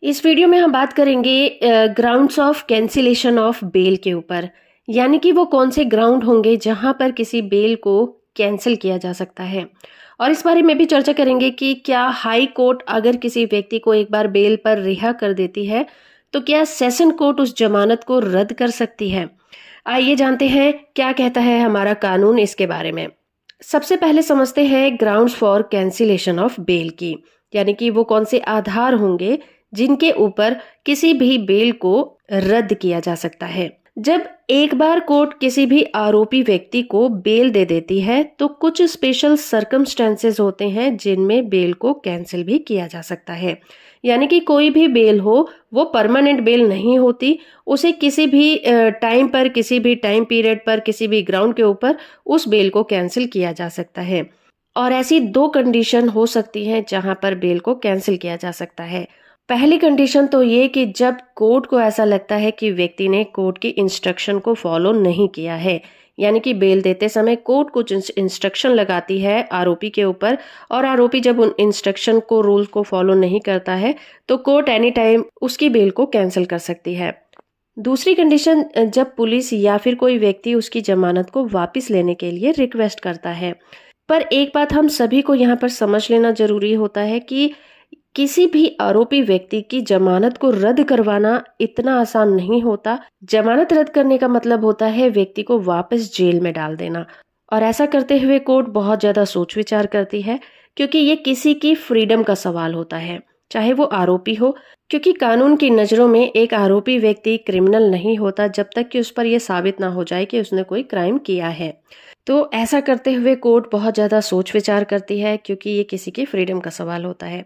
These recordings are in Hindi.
इस वीडियो में हम बात करेंगे grounds of cancellation of bail के ऊपर। यानी कि वो कौन से ग्राउंड होंगे जहां पर किसी बेल को कैंसिल किया जा सकता है। और इस बारे में भी चर्चा करेंगे कि क्या हाई कोर्ट अगर किसी व्यक्ति को एक बार बेल पर रिहा कर देती है तो क्या सेशन कोर्ट उस जमानत को रद्द कर सकती है। आइए जानते हैं क्या कहता है हमारा कानून इसके बारे में। सबसे पहले समझते हैं grounds for cancellation of bail की, यानी कि वो कौन से आधार होंगे जिनके ऊपर किसी भी बेल को रद्द किया जा सकता है। जब एक बार कोर्ट किसी भी आरोपी व्यक्ति को बेल दे देती है तो कुछ स्पेशल सर्कमस्टेंसेस होते हैं जिनमें बेल को कैंसिल भी किया जा सकता है। यानी कि कोई भी बेल हो वो परमानेंट बेल नहीं होती, उसे किसी भी टाइम पर, किसी भी टाइम पीरियड पर, किसी भी ग्राउंड के ऊपर उस बेल को कैंसिल किया जा सकता है। और ऐसी दो कंडीशन हो सकती हैं जहां पर बेल को कैंसिल किया जा सकता है। पहली कंडीशन तो ये कि जब कोर्ट को ऐसा लगता है कि व्यक्ति ने कोर्ट की इंस्ट्रक्शन को फॉलो नहीं किया है, यानी कि बेल देते समय कोर्ट कुछ इंस्ट्रक्शन लगाती है आरोपी के ऊपर और आरोपी जब उन इंस्ट्रक्शन को, रूल को फॉलो नहीं करता है तो कोर्ट एनी टाइम उसकी बेल को कैंसिल कर सकती है। दूसरी कंडीशन, जब पुलिस या फिर कोई व्यक्ति उसकी जमानत को वापस लेने के लिए रिक्वेस्ट करता है। पर एक बात हम सभी को यहाँ पर समझ लेना जरूरी होता है कि किसी भी आरोपी व्यक्ति की जमानत को रद्द करवाना इतना आसान नहीं होता। जमानत रद्द करने का मतलब होता है व्यक्ति को वापस जेल में डाल देना। और ऐसा करते हुए कोर्ट बहुत ज्यादा सोच विचार करती है, क्योंकि ये किसी की फ्रीडम का सवाल होता है, चाहे वो आरोपी हो। क्योंकि कानून की नजरों में एक आरोपी व्यक्ति क्रिमिनल नहीं होता जब तक कि उस पर यह साबित ना हो जाए कि उसने कोई क्राइम किया है। तो ऐसा करते हुए कोर्ट बहुत ज्यादा सोच विचार करती है, क्योंकि ये किसी की फ्रीडम का सवाल होता है।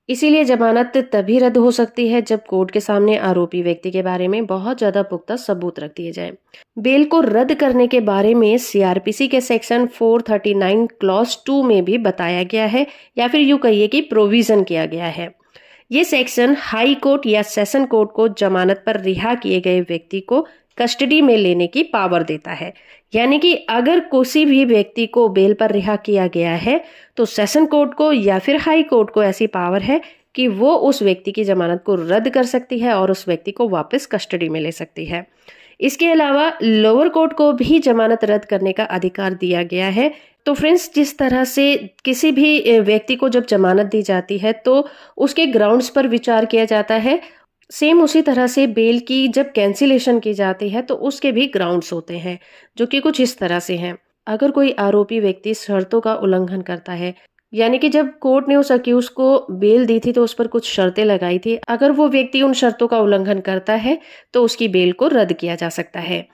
इसीलिए जमानत तभी रद्द हो सकती है जब कोर्ट के सामने आरोपी व्यक्ति के बारे में बहुत ज्यादा पुख्ता सबूत रख दिए जाए। बेल को रद्द करने के बारे में सीआरपीसी के सेक्शन 439 क्लॉज 2 में भी बताया गया है, या फिर यूं कहिए कि प्रोविजन किया गया है। ये सेक्शन हाई कोर्ट या सेशन कोर्ट को जमानत पर रिहा किए गए व्यक्ति को कस्टडी में लेने की पावर देता है। यानी कि अगर किसी भी व्यक्ति को बेल पर रिहा किया गया है तो सेशन कोर्ट को या फिर हाई कोर्ट को ऐसी पावर है कि वो उस व्यक्ति की जमानत को रद्द कर सकती है और उस व्यक्ति को वापस कस्टडी में ले सकती है। इसके अलावा लोअर कोर्ट को भी जमानत रद्द करने का अधिकार दिया गया है। तो फ्रेंड्स, जिस तरह से किसी भी व्यक्ति को जब जमानत दी जाती है तो उसके ग्राउंड्स पर विचार किया जाता है, सेम उसी तरह से बेल की जब कैंसिलेशन की जाती है तो उसके भी ग्राउंड्स होते हैं, जो कि कुछ इस तरह से हैं। अगर कोई आरोपी व्यक्ति शर्तों का उल्लंघन करता है, यानी कि जब कोर्ट ने उस अक्यूज को बेल दी थी तो उस पर कुछ शर्तें लगाई थी, अगर वो व्यक्ति उन शर्तों का उल्लंघन करता है तो उसकी बेल को रद्द किया जा सकता है।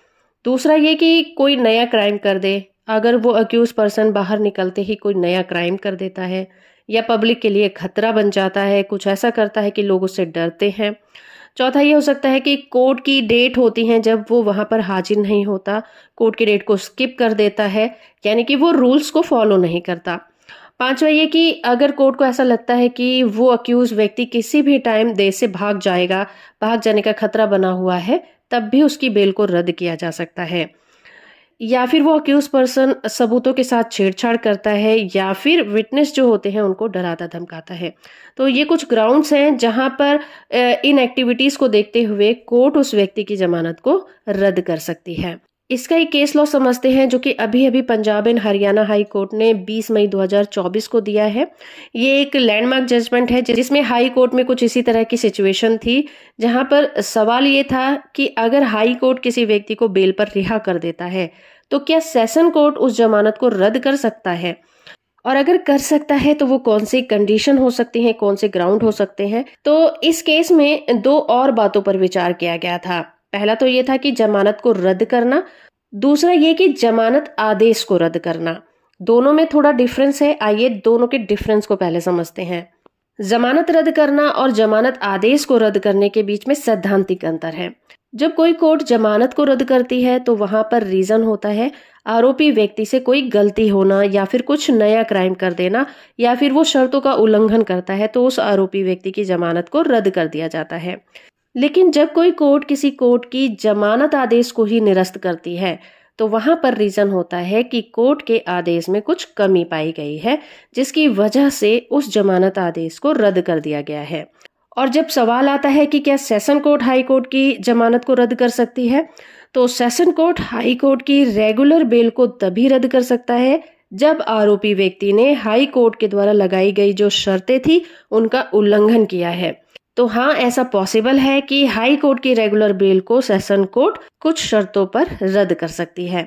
दूसरा ये कि कोई नया क्राइम कर दे, अगर वो अक्यूज पर्सन बाहर निकलते ही कोई नया क्राइम कर देता है या पब्लिक के लिए खतरा बन जाता है, कुछ ऐसा करता है कि लोग उससे डरते हैं। चौथा ये हो सकता है कि कोर्ट की डेट होती है जब वो वहां पर हाजिर नहीं होता, कोर्ट की डेट को स्किप कर देता है, यानी कि वो रूल्स को फॉलो नहीं करता। पांचवा ये कि अगर कोर्ट को ऐसा लगता है कि वो अक्यूज व्यक्ति किसी भी टाइम देश से भाग जाएगा, भाग जाने का खतरा बना हुआ है, तब भी उसकी बेल को रद्द किया जा सकता है। या फिर वो अक्यूज पर्सन सबूतों के साथ छेड़छाड़ करता है या फिर विटनेस जो होते हैं उनको डराता धमकाता है। तो ये कुछ ग्राउंड्स हैं जहां पर इन एक्टिविटीज को देखते हुए कोर्ट उस व्यक्ति की जमानत को रद्द कर सकती है। इसका एक केस लॉ समझते हैं जो कि अभी अभी Punjab and Haryana high court ने 20 मई 2024 को दिया है। ये एक लैंडमार्क जजमेंट है जिसमें हाई कोर्ट में कुछ इसी तरह की सिचुएशन थी, जहां पर सवाल ये था कि अगर हाई कोर्ट किसी व्यक्ति को बेल पर रिहा कर देता है तो क्या सेशन कोर्ट उस जमानत को रद्द कर सकता है, और अगर कर सकता है तो वो कौन सी कंडीशन हो सकती है, कौन से ग्राउंड हो सकते हैं। तो इस केस में दो और बातों पर विचार किया गया था। पहला तो ये था कि जमानत को रद्द करना, दूसरा ये कि जमानत आदेश को रद्द करना। दोनों में थोड़ा डिफरेंस है, आइए दोनों के डिफरेंस को पहले समझते हैं। जमानत रद्द करना और जमानत आदेश को रद्द करने के बीच में सैद्धांतिक अंतर है। जब कोई कोर्ट जमानत को रद्द करती है तो वहां पर रीजन होता है आरोपी व्यक्ति से कोई गलती होना या फिर कुछ नया क्राइम कर देना, या फिर वो शर्तों का उल्लंघन करता है तो उस आरोपी व्यक्ति की जमानत को रद्द कर दिया जाता है। लेकिन जब कोई कोर्ट किसी कोर्ट की जमानत आदेश को ही निरस्त करती है तो वहां पर रीजन होता है कि कोर्ट के आदेश में कुछ कमी पाई गई है, जिसकी वजह से उस जमानत आदेश को रद्द कर दिया गया है। और जब सवाल आता है कि क्या सेशन कोर्ट हाई कोर्ट की जमानत को रद्द कर सकती है, तो सेशन कोर्ट हाई कोर्ट की रेगुलर बेल को तभी रद्द कर सकता है जब आरोपी व्यक्ति ने हाई कोर्ट के द्वारा लगाई गई जो शर्तें थी उनका उल्लंघन किया है। तो हाँ, ऐसा पॉसिबल है कि हाई कोर्ट की रेगुलर बेल को सेशन कोर्ट कुछ शर्तों पर रद्द कर सकती है,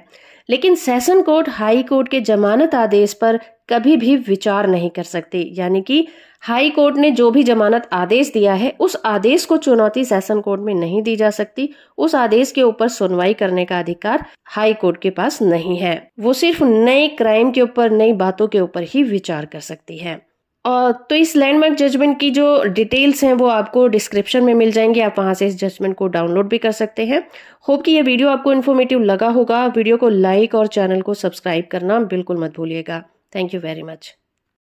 लेकिन सेशन कोर्ट हाई कोर्ट के जमानत आदेश पर कभी भी विचार नहीं कर सकती। यानी कि हाई कोर्ट ने जो भी जमानत आदेश दिया है उस आदेश को चुनौती सेशन कोर्ट में नहीं दी जा सकती। उस आदेश के ऊपर सुनवाई करने का अधिकार हाई कोर्ट के पास नहीं है। वो सिर्फ नए क्राइम के ऊपर, नई बातों के ऊपर ही विचार कर सकती है। और तो इस लैंडमार्क जजमेंट की जो डिटेल्स हैं वो आपको डिस्क्रिप्शन में मिल जाएंगी, आप वहां से इस जजमेंट को डाउनलोड भी कर सकते हैं। होप कि ये वीडियो आपको इन्फॉर्मेटिव लगा होगा। वीडियो को लाइक और चैनल को सब्सक्राइब करना बिल्कुल मत भूलिएगा। Thank you very much.